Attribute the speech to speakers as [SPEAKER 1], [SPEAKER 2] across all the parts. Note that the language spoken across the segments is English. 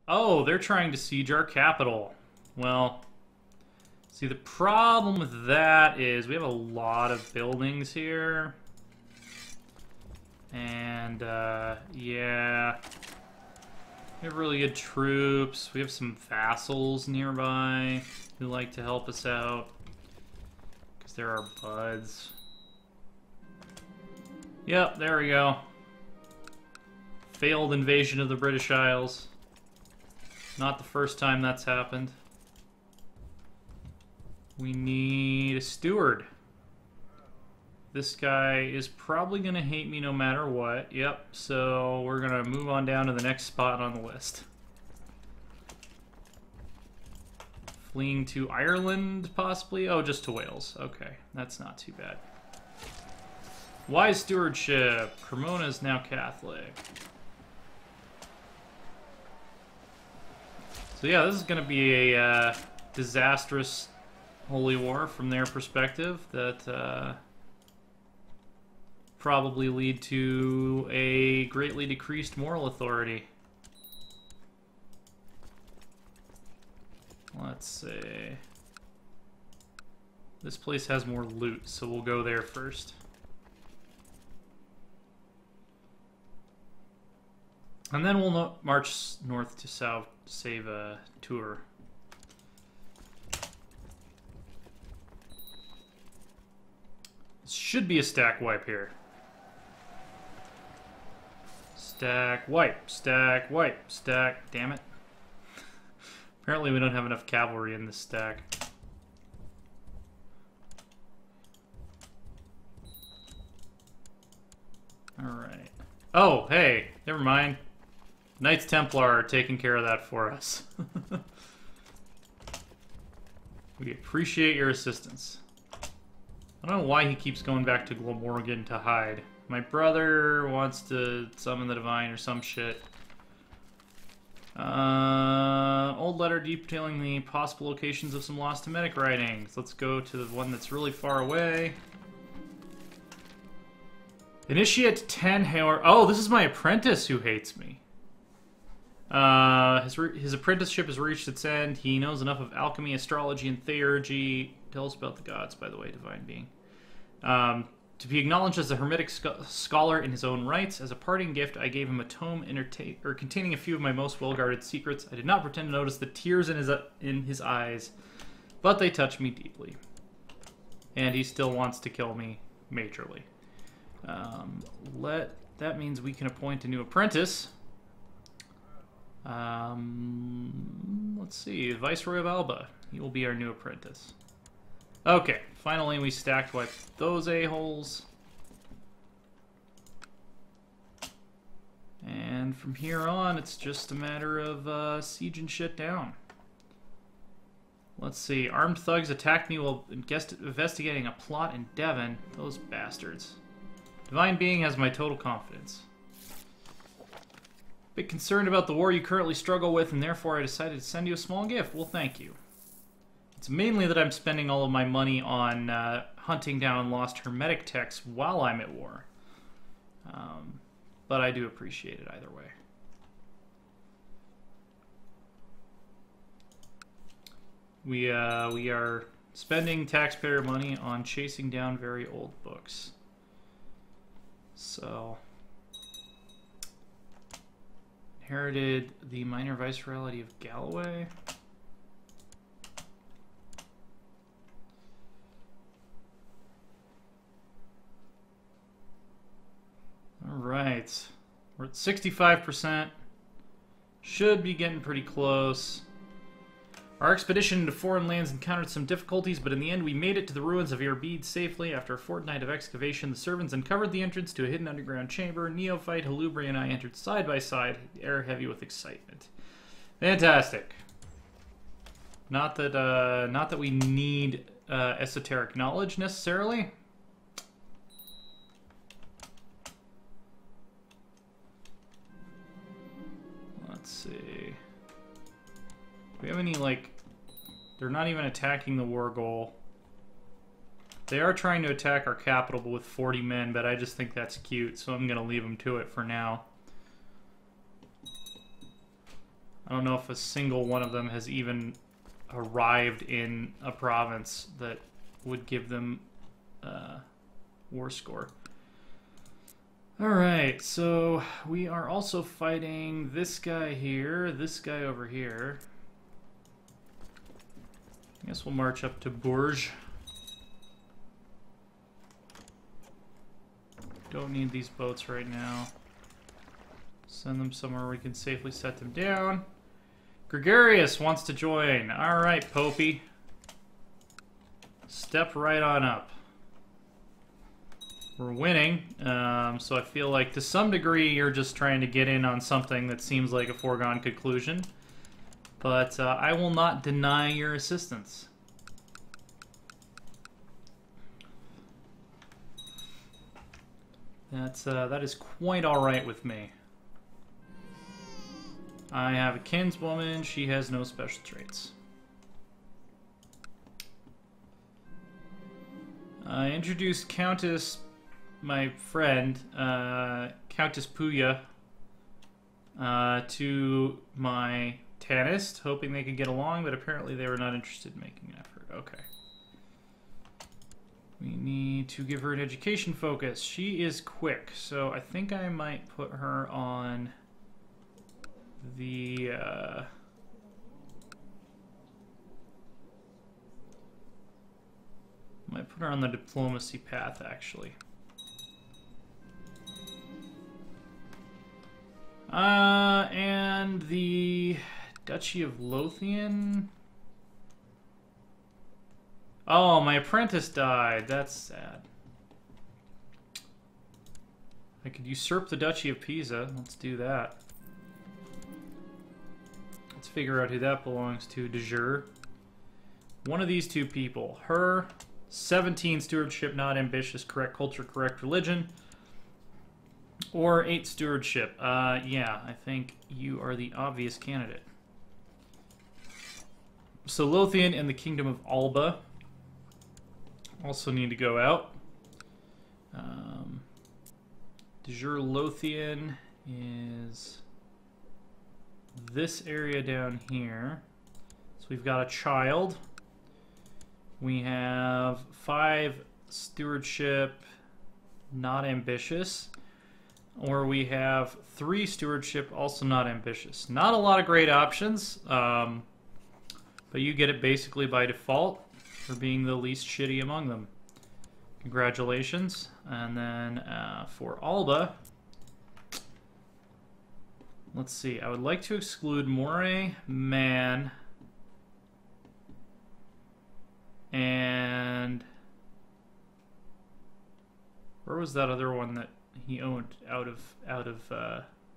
[SPEAKER 1] Oh, they're trying to siege our capital. Well, see, the problem with that is we have a lot of buildings here. And, yeah. We have really good troops. We have some vassals nearby who like to help us out. Because they're our buds. Yep, there we go. Failed invasion of the British Isles. Not the first time that's happened. We need a steward. This guy is probably going to hate me no matter what. Yep, so we're going to move on down to the next spot on the list. Fleeing to Ireland, possibly? Oh, just to Wales. Okay, that's not too bad. Wise stewardship. Cremona is now Catholic. So yeah, this is going to be a disastrous holy war from their perspective that probably lead to a greatly decreased moral authority. Let's see. This place has more loot, so we'll go there first. And then we'll march north to south to save a tour. This should be a stack wipe here. Stack wipe, stack wipe, stack. Damn it. Apparently we don't have enough cavalry in this stack. Alright. Oh, hey, never mind. Knights Templar are taking care of that for us. We appreciate your assistance. I don't know why he keeps going back to Glamorgan to hide. My brother wants to summon the divine or some shit. Old letter detailing the possible locations of some lost Hamitic writings. Let's go to the one that's really far away. Initiate 10 Haor. Oh, this is my apprentice who hates me. His apprenticeship has reached its end. He knows enough of alchemy, astrology, and theurgy. Tell us about the gods, by the way, divine being. To be acknowledged as a hermetic scholar in his own rights. As a parting gift, I gave him a tome containing a few of my most well-guarded secrets. I did not pretend to notice the tears in his eyes, but they touched me deeply. And he still wants to kill me majorly. That means we can appoint a new apprentice. Let's see, Viceroy of Alba. He will be our new apprentice. Okay, finally we stacked wipe those a-holes. And from here on, it's just a matter of sieging shit down. Let's see, armed thugs attacked me while investigating a plot in Devon. Those bastards. Divine Being has my total confidence. Bit concerned about the war you currently struggle with, and therefore I decided to send you a small gift. Well, thank you. It's mainly that I'm spending all of my money on hunting down lost hermetic texts while I'm at war. But I do appreciate it either way. We are spending taxpayer money on chasing down very old books. So, inherited the minor viceroyalty of Galloway. All right, we're at 65%. Should be getting pretty close. Our expedition into foreign lands encountered some difficulties, but in the end we made it to the ruins of Irbid safely. After a fortnight of excavation, the servants uncovered the entrance to a hidden underground chamber. Neophyte, Halubri, and I entered side by side, the air heavy with excitement. Fantastic. Not that we need esoteric knowledge necessarily. Let's see. Do we have any, like... They're not even attacking the war goal. They are trying to attack our capital with 40 men, but I just think that's cute, so I'm going to leave them to it for now. I don't know if a single one of them has even arrived in a province that would give them war score. Alright, so we are also fighting this guy here, this guy over here. I guess we'll march up to Bourges. Don't need these boats right now. Send them somewhere we can safely set them down. Gregarious wants to join. Alright, Popey. Step right on up. We're winning, so I feel like to some degree you're just trying to get in on something that seems like a foregone conclusion. But I will not deny your assistance. That is quite alright with me. I have a kinswoman, she has no special traits. I introduced Countess, my friend, Countess Puya, to my Tannist, hoping they could get along, but apparently they were not interested in making an effort. Okay. We need to give her an education focus. She is quick, so I think I might put her on the... might put her on the diplomacy path, actually. And the Duchy of Lothian. Oh, my apprentice died. That's sad. I could usurp the Duchy of Pisa. Let's do that. Let's figure out who that belongs to. De jure. One of these two people. Her. 17 stewardship, not ambitious, correct culture, correct religion. Or 8 stewardship. Yeah, I think you are the obvious candidate. So Lothian and the Kingdom of Alba also need to go out. De jure Lothian is this area down here. So we've got a child. We have 5 stewardship, not ambitious. Or we have 3 stewardship, also not ambitious. Not a lot of great options, but you get it basically by default for being the least shitty among them. Congratulations. And then for Alba, let's see. I would like to exclude Moray, Man, and where was that other one that he owned out of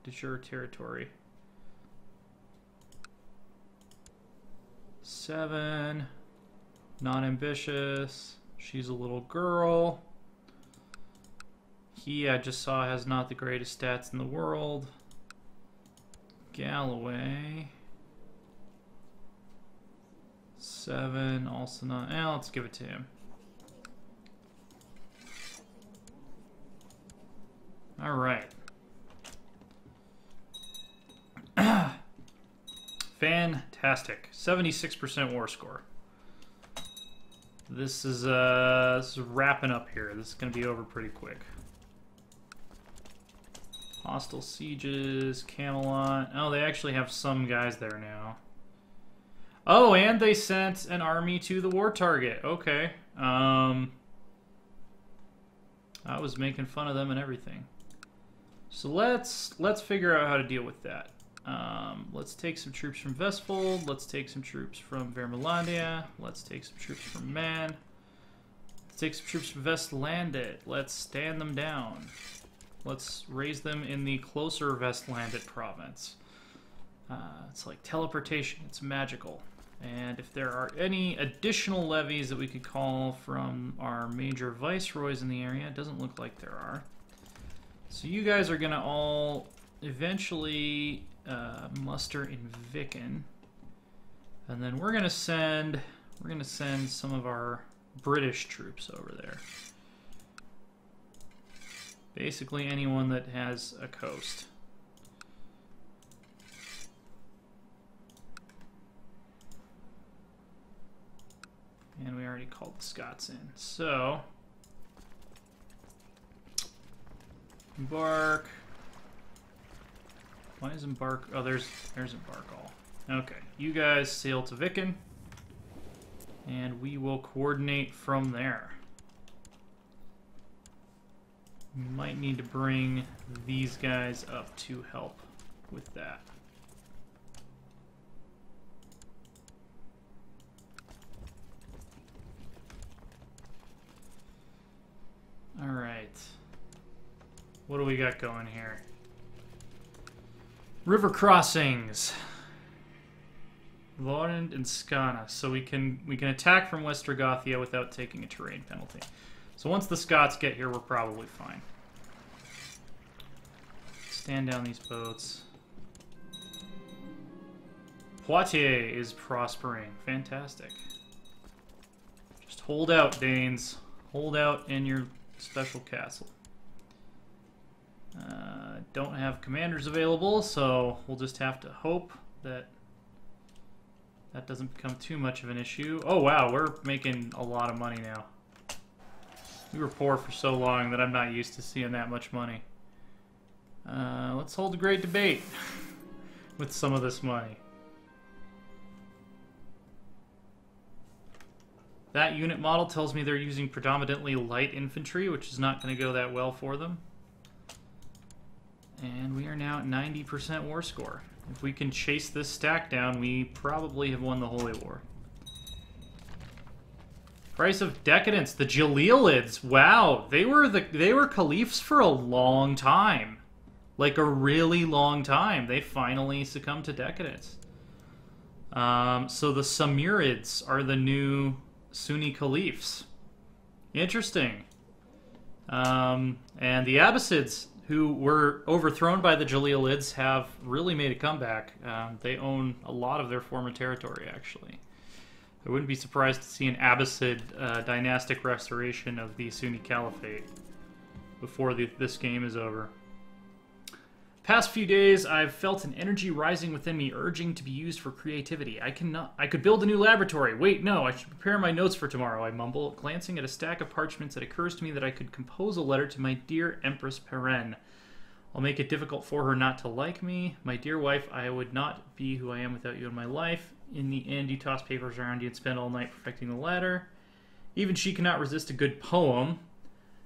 [SPEAKER 1] de jure territory? 7, not ambitious. She's a little girl. He, I just saw, has not the greatest stats in the world. Galloway. 7, also not. Let's give it to him. All right. Fantastic. 76% war score. This is wrapping up here. This is going to be over pretty quick. Hostile sieges, Camelot. Oh, they actually have some guys there now. Oh, and they sent an army to the war target. Okay. I was making fun of them and everything. So let's figure out how to deal with that. Let's take some troops from Vestfold. Let's take some troops from Vermelandia. Let's take some troops from Man. Let's take some troops from Vestlandet. Let's stand them down. Let's raise them in the closer Vestlandet province. It's like teleportation. It's magical. And if there are any additional levies that we could call from our major viceroys in the area, it doesn't look like there are. So you guys are going to all eventually muster in Viken. And then we're going to send some of our British troops over there. Basically anyone that has a coast. already called the Scots in. So, embark. Why is embark? Oh, there's embark all. Okay, you guys sail to Viken, and we will coordinate from there. We might need to bring these guys up to help with that. All right. What do we got going here? River crossings. Lorend and Skana. So we can attack from Westergothia without taking a terrain penalty. So once the Scots get here, we're probably fine. Stand down these boats. Poitiers is prospering. Fantastic. Just hold out, Danes. Hold out in your special castle. Don't have commanders available, so we'll just have to hope that that doesn't become too much of an issue. Oh wow, we're making a lot of money now. We were poor for so long that I'm not used to seeing that much money. Let's hold a great debate with some of this money. That unit model tells me they're using predominantly light infantry, which is not going to go that well for them. And we are now at 90% war score. If we can chase this stack down, we probably have won the Holy War. Price of Decadence, the Jalilids. Wow, they were caliphs for a long time. Like a really long time. They finally succumbed to decadence. So the Samurids are the new Sunni caliphs. Interesting. And the Abbasids, who were overthrown by the Jalilids, have really made a comeback. They own a lot of their former territory, actually. I wouldn't be surprised to see an Abbasid dynastic restoration of the Sunni Caliphate before this game is over. Past few days, I've felt an energy rising within me, urging to be used for creativity. I could build a new laboratory. Wait, no, I should prepare my notes for tomorrow, I mumble. Glancing at a stack of parchments, it occurs to me that I could compose a letter to my dear Empress Perenne. I'll make it difficult for her not to like me. My dear wife, I would not be who I am without you in my life. In the end, you toss papers around you and spend all night perfecting the letter. Even she cannot resist a good poem.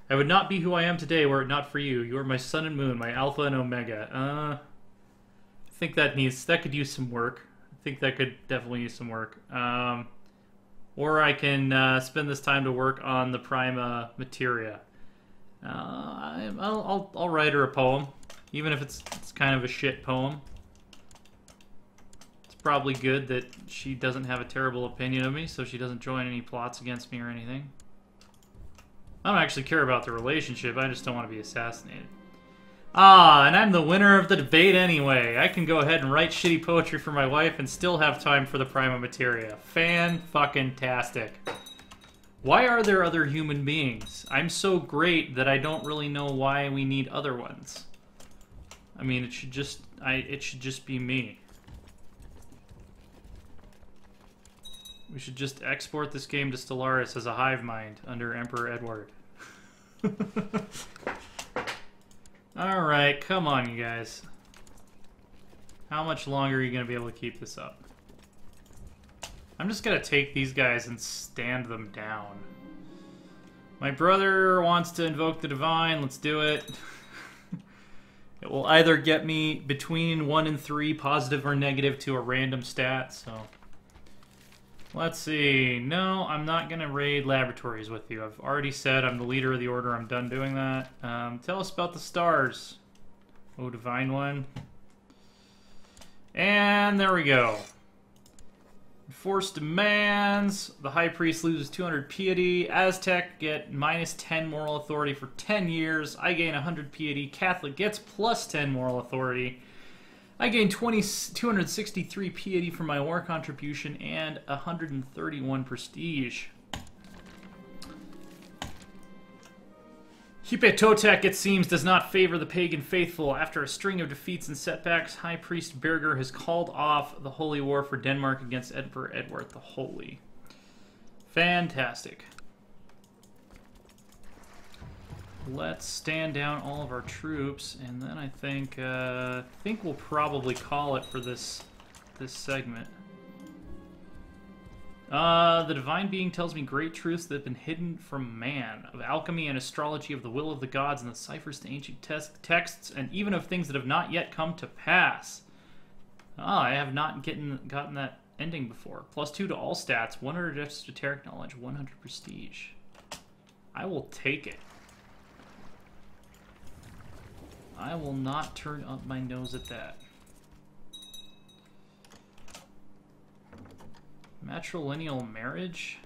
[SPEAKER 1] I would not be who I am today were it not for you. You are my sun and moon, my alpha and omega. I think that could use some work. I think that could definitely use some work. Or I can spend this time to work on the prima materia. I'll write her a poem, even if it's kind of a shit poem. It's probably good that she doesn't have a terrible opinion of me, so she doesn't join any plots against me or anything. I don't actually care about the relationship, I just don't want to be assassinated. Ah, and I'm the winner of the debate anyway. I can go ahead and write shitty poetry for my wife and still have time for the prima materia. Fan-fucking-tastic. Why are there other human beings? I'm so great that I don't really know why we need other ones. I mean, it should just be me. We should just export this game to Stellaris as a hive mind under Emperor Edward. Alright, come on, you guys. How much longer are you going to be able to keep this up? I'm just going to take these guys and stand them down. My brother wants to invoke the divine. Let's do it. It will either get me between 1 and 3, positive or negative, to a random stat, so... Let's see. No, I'm not going to raid laboratories with you. I've already said I'm the leader of the order. I'm done doing that. Tell us about the stars. Oh, divine one. And there we go. Force demands. The high priest loses 200 piety. Aztec get minus 10 moral authority for 10 years. I gain 100 piety. Catholic gets plus 10 moral authority. I gain 263 piety from my war contribution and 131 prestige. Hipe Totek, it seems, does not favor the pagan faithful. After a string of defeats and setbacks, High Priest Berger has called off the Holy War for Denmark against Emperor Edward the Holy. Fantastic. Let's stand down all of our troops, and then I think we'll probably call it for this segment. The divine being tells me great truths that have been hidden from man, of alchemy and astrology, of the will of the gods, and the ciphers to ancient texts, and even of things that have not yet come to pass. I have not gotten that ending before. +2 to all stats, 100 esoteric knowledge, 100 prestige. I will take it. I will not turn up my nose at that. Matrilineal marriage?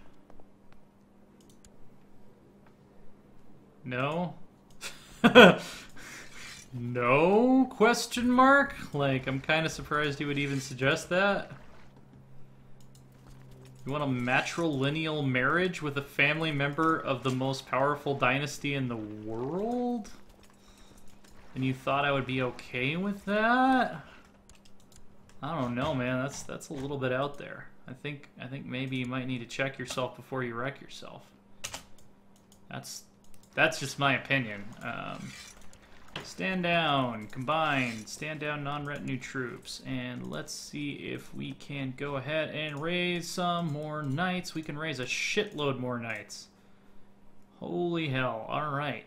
[SPEAKER 1] No? No? Question mark? Like, I'm kind of surprised you would even suggest that. You want a matrilineal marriage with a family member of the most powerful dynasty in the world? And you thought I would be okay with that? I don't know, man. That's a little bit out there. I think maybe you might need to check yourself before you wreck yourself. That's just my opinion. Stand down, combine, stand down non-retinue troops, and let's see if we can go ahead and raise some more knights. We can raise a shitload more knights. Holy hell! All right.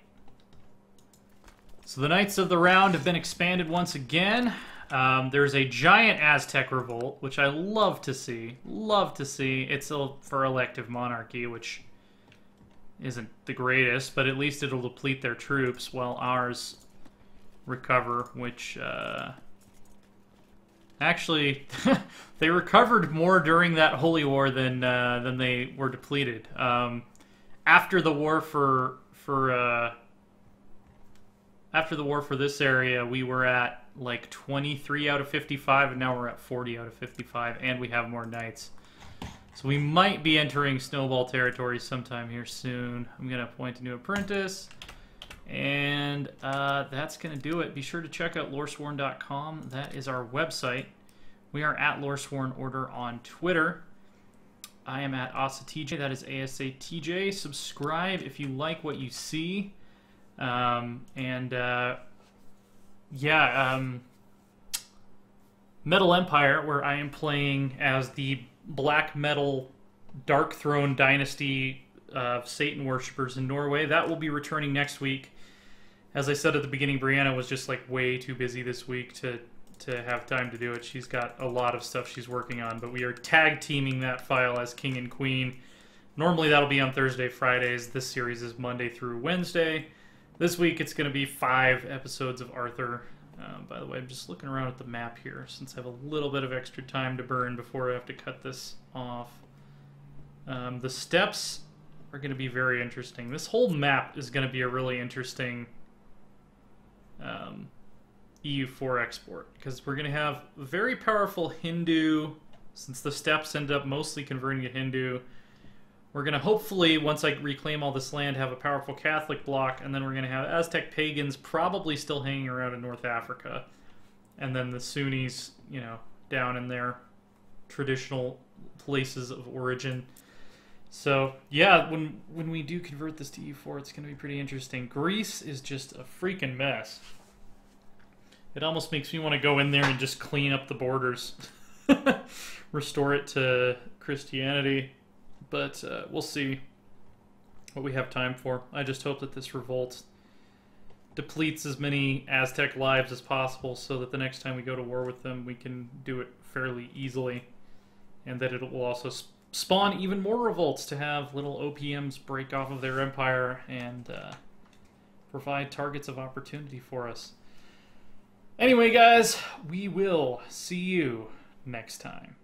[SPEAKER 1] So the Knights of the Round have been expanded once again. There's a giant Aztec revolt, which I love to see. Love to see. It's for elective monarchy, which isn't the greatest, but at least it'll deplete their troops while ours recover, which... Actually, they recovered more during that Holy War than they were depleted. After the war for this area, we were at like 23 out of 55, and now we're at 40 out of 55, and we have more knights. So we might be entering snowball territory sometime here soon. I'm going to appoint a new apprentice, and that's going to do it. Be sure to check out loresworn.com. That is our website. We are at Loresworn Order on Twitter. I am at AsaTJ. That is ASATJ. Subscribe if you like what you see. Metal Empire, where I am playing as the black metal Dark Throne dynasty of Satan worshippers in Norway. That will be returning next week. As I said at the beginning, Brianna was just like way too busy this week to have time to do it. She's got a lot of stuff she's working on, but we are tag teaming that file as King and Queen. Normally that'll be on Thursday, Fridays. This series is Monday through Wednesday. This week it's going to be 5 episodes of Arthur. By the way, I'm just looking around at the map here since I have a little bit of extra time to burn before I have to cut this off. The steps are going to be very interesting. This whole map is going to be a really interesting EU4 export, because we're going to have very powerful Hindu, since the steppes end up mostly converting to Hindu. We're going to hopefully, once I reclaim all this land, have a powerful Catholic bloc, and then we're going to have Aztec pagans probably still hanging around in North Africa, and then the Sunnis, you know, down in their traditional places of origin. So, yeah, when we do convert this to EU4, it's going to be pretty interesting. Greece is just a freaking mess. It almost makes me want to go in there and just clean up the borders. Restore it to Christianity. But we'll see what we have time for. I just hope that this revolt depletes as many Aztec lives as possible so that the next time we go to war with them, we can do it fairly easily. And that it will also spawn even more revolts to have little OPMs break off of their empire and provide targets of opportunity for us. Anyway, guys, we will see you next time.